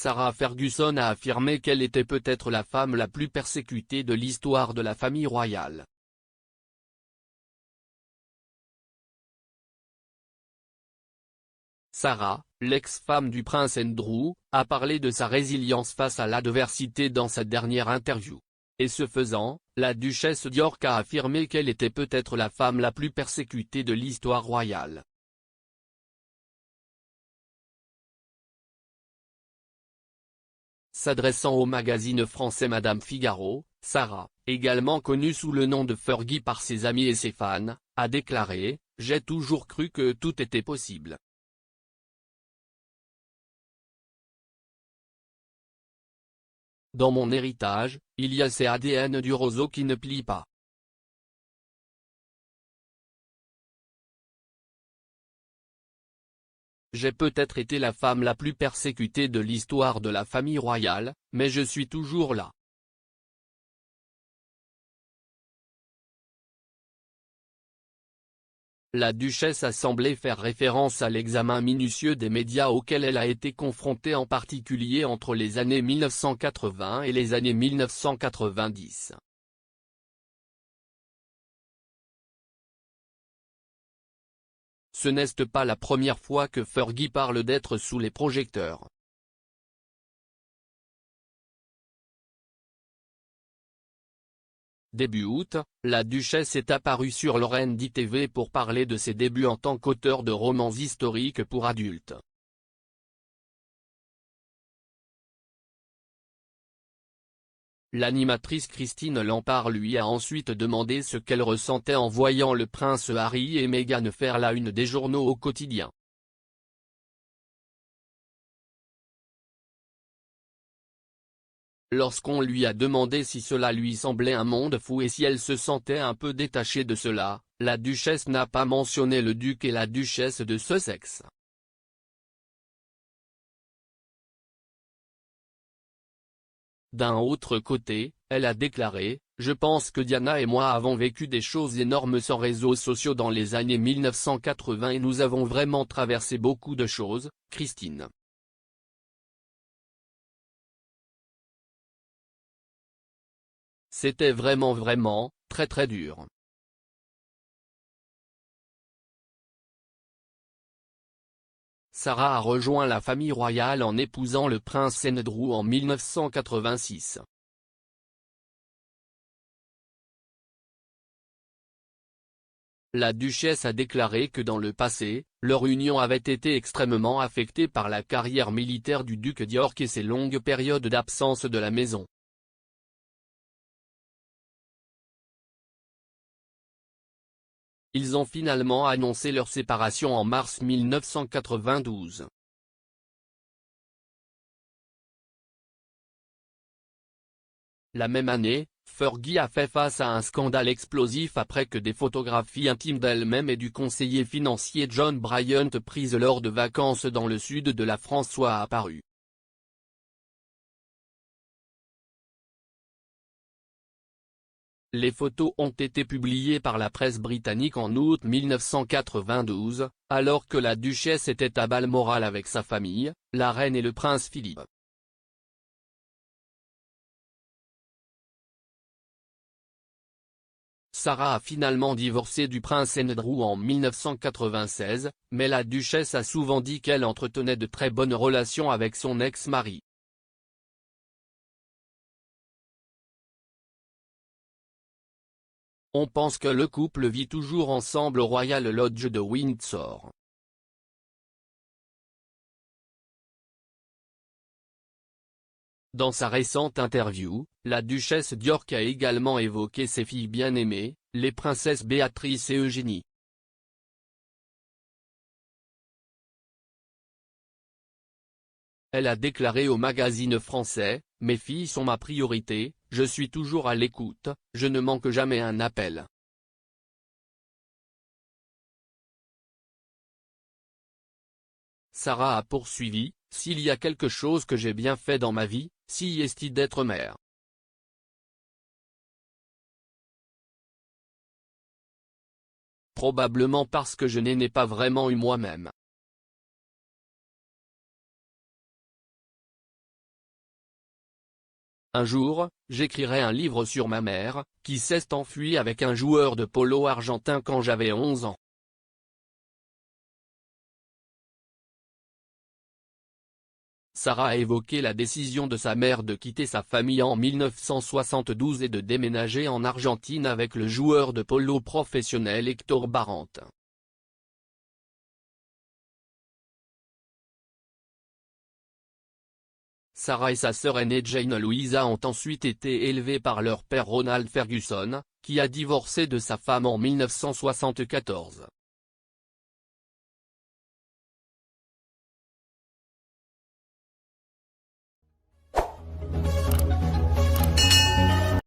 Sarah Ferguson a affirmé qu'elle était peut-être la femme la plus persécutée de l'histoire de la famille royale. Sarah, l'ex-femme du prince Andrew, a parlé de sa résilience face à l'adversité dans sa dernière interview. Et ce faisant, la duchesse d'York a affirmé qu'elle était peut-être la femme la plus persécutée de l'histoire royale. S'adressant au magazine français Madame Figaro, Sarah, également connue sous le nom de Fergie par ses amis et ses fans, a déclaré « J'ai toujours cru que tout était possible. Dans mon héritage, il y a ces ADN du roseau qui ne plient pas. J'ai peut-être été la femme la plus persécutée de l'histoire de la famille royale, mais je suis toujours là. » La duchesse a semblé faire référence à l'examen minutieux des médias auquel elle a été confrontée en particulier entre les années 1980 et les années 1990. Ce n'est pas la première fois que Fergie parle d'être sous les projecteurs. Début août, la duchesse est apparue sur Lorraine TV pour parler de ses débuts en tant qu'auteur de romans historiques pour adultes. L'animatrice Christine Lampard lui a ensuite demandé ce qu'elle ressentait en voyant le prince Harry et Meghan faire la une des journaux au quotidien. Lorsqu'on lui a demandé si cela lui semblait un monde fou et si elle se sentait un peu détachée de cela, la duchesse n'a pas mentionné le duc et la duchesse de Sussex. D'un autre côté, elle a déclaré « Je pense que Diana et moi avons vécu des choses énormes sans réseaux sociaux dans les années 1980 et nous avons vraiment traversé beaucoup de choses, Christine. » C'était vraiment, très dur. Sarah a rejoint la famille royale en épousant le prince Andrew en 1986. La duchesse a déclaré que dans le passé, leur union avait été extrêmement affectée par la carrière militaire du duc d'York et ses longues périodes d'absence de la maison. Ils ont finalement annoncé leur séparation en mars 1992. La même année, Fergie a fait face à un scandale explosif après que des photographies intimes d'elle-même et du conseiller financier John Bryant prises lors de vacances dans le sud de la France soient apparues. Les photos ont été publiées par la presse britannique en août 1992, alors que la duchesse était à Balmoral avec sa famille, la reine et le prince Philippe. Sarah a finalement divorcé du prince Andrew en 1996, mais la duchesse a souvent dit qu'elle entretenait de très bonnes relations avec son ex-mari. On pense que le couple vit toujours ensemble au Royal Lodge de Windsor. Dans sa récente interview, la duchesse d'York a également évoqué ses filles bien-aimées, les princesses Béatrice et Eugénie. Elle a déclaré au magazine français « Mes filles sont ma priorité, je suis toujours à l'écoute, je ne manque jamais un appel. » Sarah a poursuivi « S'il y a quelque chose que j'ai bien fait dans ma vie, c'est d'être mère. Probablement parce que je n'ai pas vraiment eu moi-même. Un jour, j'écrirai un livre sur ma mère, qui s'est enfuie avec un joueur de polo argentin quand j'avais 11 ans. Sarah a évoqué la décision de sa mère de quitter sa famille en 1972 et de déménager en Argentine avec le joueur de polo professionnel Héctor Barrante. Sarah et sa sœur aînée Jane Louisa ont ensuite été élevées par leur père Ronald Ferguson, qui a divorcé de sa femme en 1974.